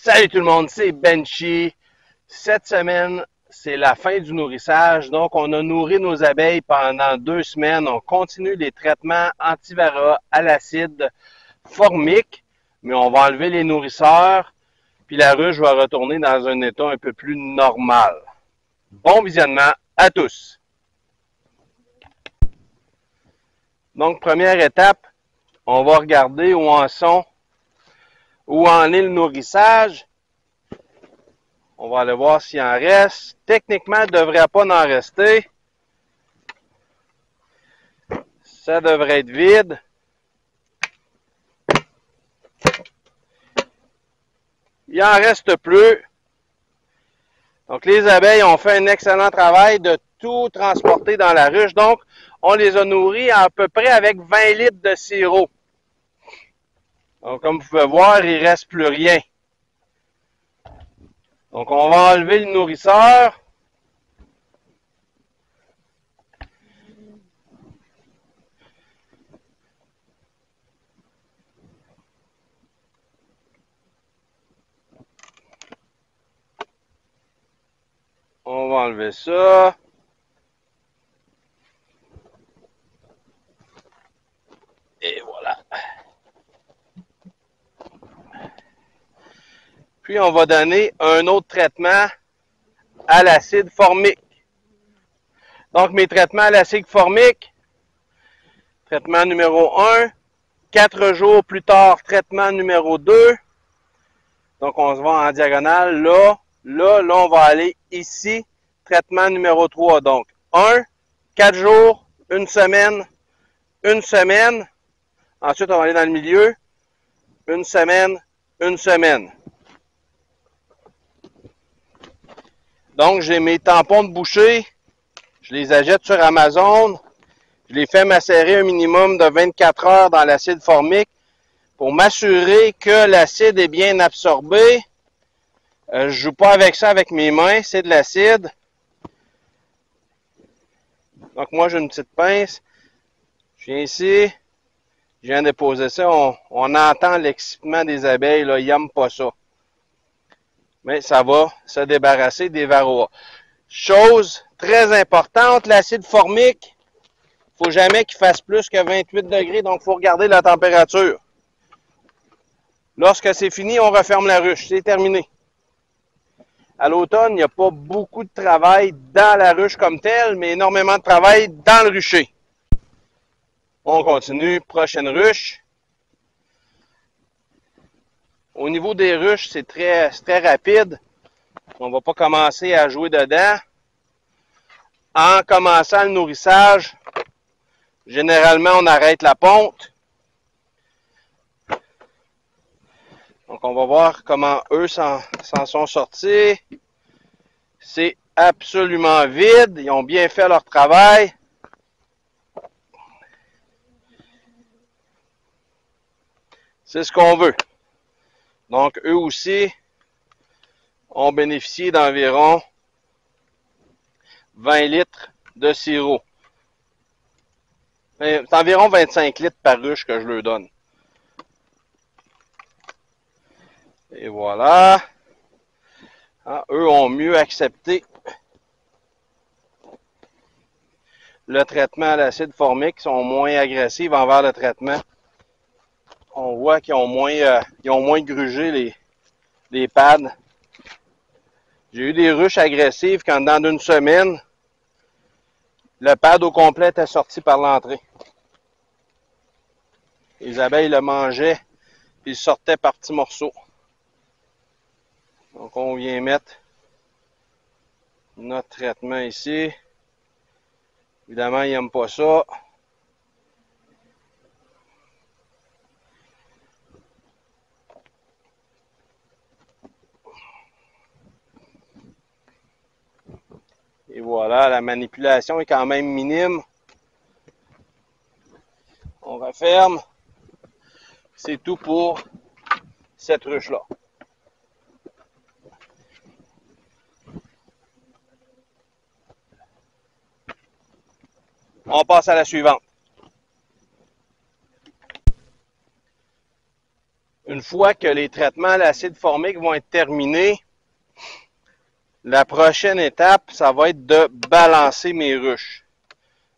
Salut tout le monde, c'est Benchy. Cette semaine, c'est la fin du nourrissage. Donc, on a nourri nos abeilles pendant 2 semaines. On continue les traitements antivaria à l'acide formique, mais on va enlever les nourrisseurs, puis la ruche va retourner dans un état un peu plus normal. Bon visionnement à tous. Donc, première étape, on va regarder où en est le nourrissage. On va aller voir s'il en reste. Techniquement, il ne devrait pas en rester. Ça devrait être vide. Il en reste plus. Donc, les abeilles ont fait un excellent travail de tout transporter dans la ruche. Donc, on les a nourris à peu près avec 20 litres de sirop. Donc, comme vous pouvez voir, il ne reste plus rien. Donc, on va enlever le nourrisseur. On va enlever ça. Et voilà. Puis, on va donner un autre traitement à l'acide formique. Donc, mes traitements à l'acide formique, traitement numéro 1, 4 jours plus tard, traitement numéro 2. Donc, on se va en diagonale. Là, on va aller ici, traitement numéro 3. Donc, 1, 4 jours, 1 semaine, 1 semaine. Ensuite, on va aller dans le milieu, 1 semaine, 1 semaine. Donc, j'ai mes tampons de bouchée. Je les achète sur Amazon. Je les fais macérer un minimum de 24 heures dans l'acide formique pour m'assurer que l'acide est bien absorbé. Je ne joue pas avec ça avec mes mains, c'est de l'acide. Donc moi j'ai une petite pince. Je viens ici, je viens déposer ça. On entend l'excitement des abeilles, là, ils n'aiment pas ça. Mais ça va se débarrasser des varroas. Chose très importante, l'acide formique, il ne faut jamais qu'il fasse plus que 28 degrés, donc il faut regarder la température. Lorsque c'est fini, on referme la ruche. C'est terminé. À l'automne, il n'y a pas beaucoup de travail dans la ruche comme telle, mais énormément de travail dans le rucher. On continue. Prochaine ruche. Au niveau des ruches, c'est très rapide. On ne va pas commencer à jouer dedans. En commençant le nourrissage, généralement, on arrête la ponte. Donc, on va voir comment eux s'en sont sortis. C'est absolument vide. Ils ont bien fait leur travail. C'est ce qu'on veut. Donc, eux aussi ont bénéficié d'environ 20 litres de sirop. C'est environ 25 litres par ruche que je leur donne. Et voilà. Ah, eux ont mieux accepté le traitement à l'acide formique. Ils sont moins agressifs envers le traitement. On voit qu'ils ont moins grugé les pads. J'ai eu des ruches agressives quand dans une semaine, le pad au complet était sorti par l'entrée. Les abeilles le mangeaient, puis ils sortaient par petits morceaux. Donc on vient mettre notre traitement ici. Évidemment, ils n'aiment pas ça. Et voilà, la manipulation est quand même minime. On referme. C'est tout pour cette ruche-là. On passe à la suivante. Une fois que les traitements à l'acide formique vont être terminés, la prochaine étape, ça va être de balancer mes ruches.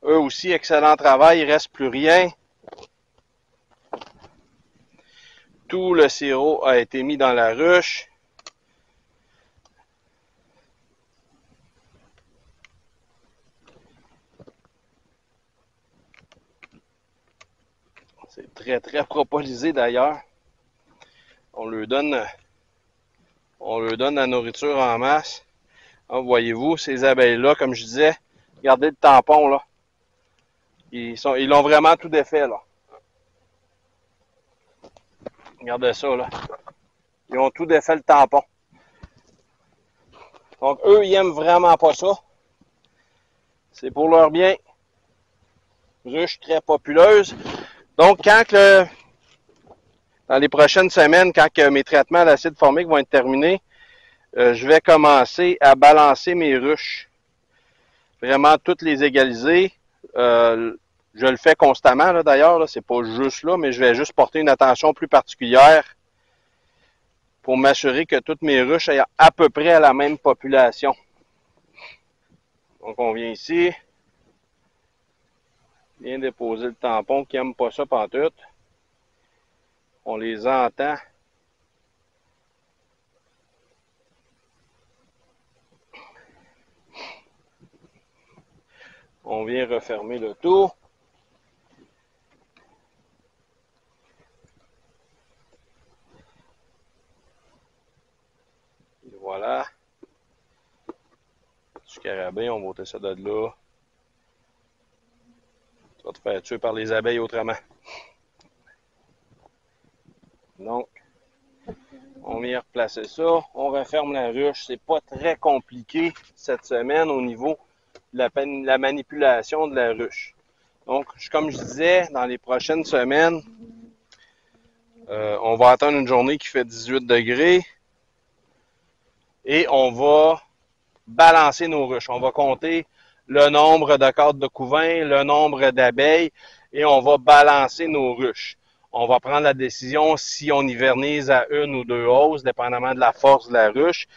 Eux aussi, excellent travail, il ne reste plus rien. Tout le sirop a été mis dans la ruche. C'est très, très propolisé d'ailleurs. On leur donne la nourriture en masse. Ah, voyez-vous, ces abeilles-là, comme je disais, regardez le tampon, là. Ils l'ont vraiment tout défait, là. Regardez ça, là. Ils ont tout défait le tampon. Donc, eux, ils aiment vraiment pas ça. C'est pour leur bien. Ruche très populeuse. Donc, dans les prochaines semaines, quand mes traitements à l'acide formique vont être terminés, je vais commencer à balancer mes ruches. Vraiment toutes les égaliser. Je le fais constamment, là, d'ailleurs. C'est pas juste là, mais je vais juste porter une attention plus particulière pour m'assurer que toutes mes ruches aient à peu près la même population. Donc, on vient ici. Bien déposer le tampon qui n'aime pas ça pantoute. On les entend. On vient refermer le tout. Et voilà. Du scarabée, on va ôter ça de là. Tu vas te faire tuer par les abeilles autrement. Donc, on vient replacer ça. On referme la ruche. C'est pas très compliqué cette semaine au niveau de la manipulation de la ruche. Donc, comme je disais, dans les prochaines semaines, on va attendre une journée qui fait 18 degrés et on va balancer nos ruches. On va compter le nombre de cadres de couvain, le nombre d'abeilles et on va balancer nos ruches. On va prendre la décision si on hivernise à 1 ou 2 hausses, dépendamment de la force de la ruche.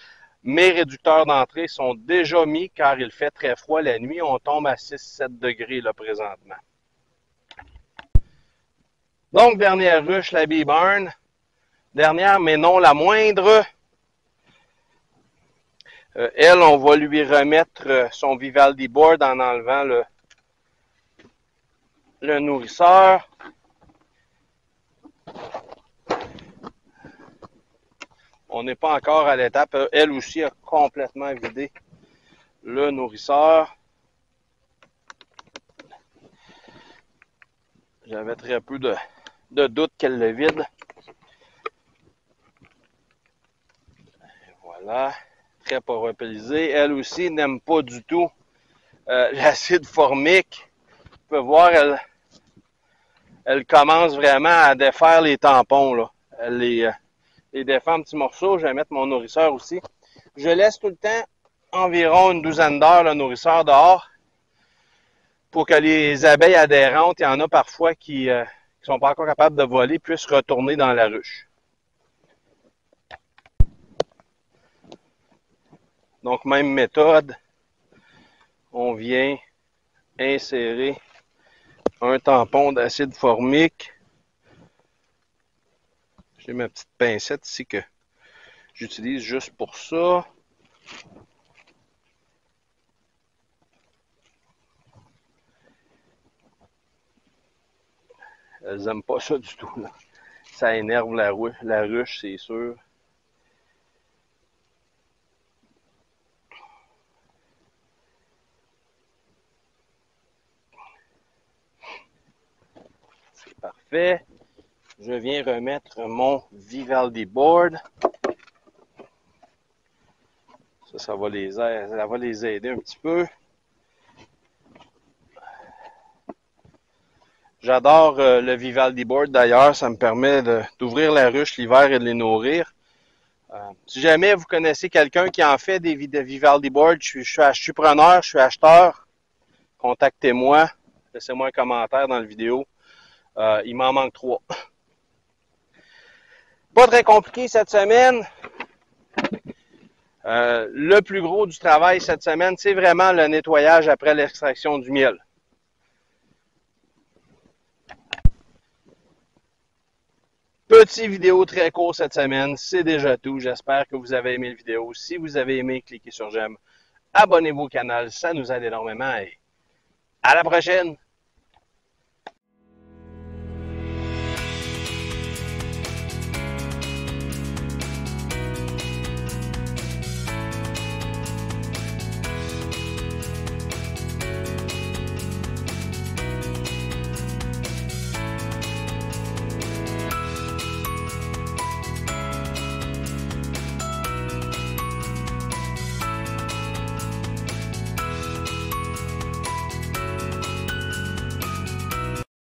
Mes réducteurs d'entrée sont déjà mis car il fait très froid la nuit. On tombe à 6-7 degrés là, présentement. Donc, dernière ruche, la Bee Barn. Dernière, mais non la moindre. Elle, on va lui remettre son Vivaldi board en enlevant le nourrisseur. On n'est pas encore à l'étape. Elle aussi a complètement vidé le nourrisseur. J'avais très peu de doute qu'elle le vide. Et voilà. Très paropilisée. Elle aussi n'aime pas du tout l'acide formique. On peut voir, elle commence vraiment à défaire les tampons, là. Elle les défait en petits morceaux. Je vais mettre mon nourrisseur aussi. Je laisse tout le temps environ une douzaine d'heures le nourrisseur dehors pour que les abeilles adhérentes, il y en a parfois qui sont pas encore capables de voler, puissent retourner dans la ruche. Donc, même méthode. On vient insérer un tampon d'acide formique. J'ai ma petite pincette ici que j'utilise juste pour ça. Elles n'aiment pas ça du tout, là. Ça énerve la ruche, c'est sûr. C'est parfait. Je viens remettre mon Vivaldi board. Ça va les aider un petit peu. J'adore le Vivaldi board d'ailleurs. Ça me permet d'ouvrir la ruche l'hiver et de les nourrir. Si jamais vous connaissez quelqu'un qui en fait des Vivaldi board, je suis preneur, je suis acheteur. Contactez-moi. Laissez-moi un commentaire dans la vidéo. Il m'en manque 3. Pas très compliqué cette semaine. Le plus gros du travail cette semaine, c'est vraiment le nettoyage après l'extraction du miel. Petite vidéo très court cette semaine, c'est déjà tout. J'espère que vous avez aimé la vidéo. Si vous avez aimé, cliquez sur j'aime. Abonnez-vous au canal, ça nous aide énormément et à la prochaine!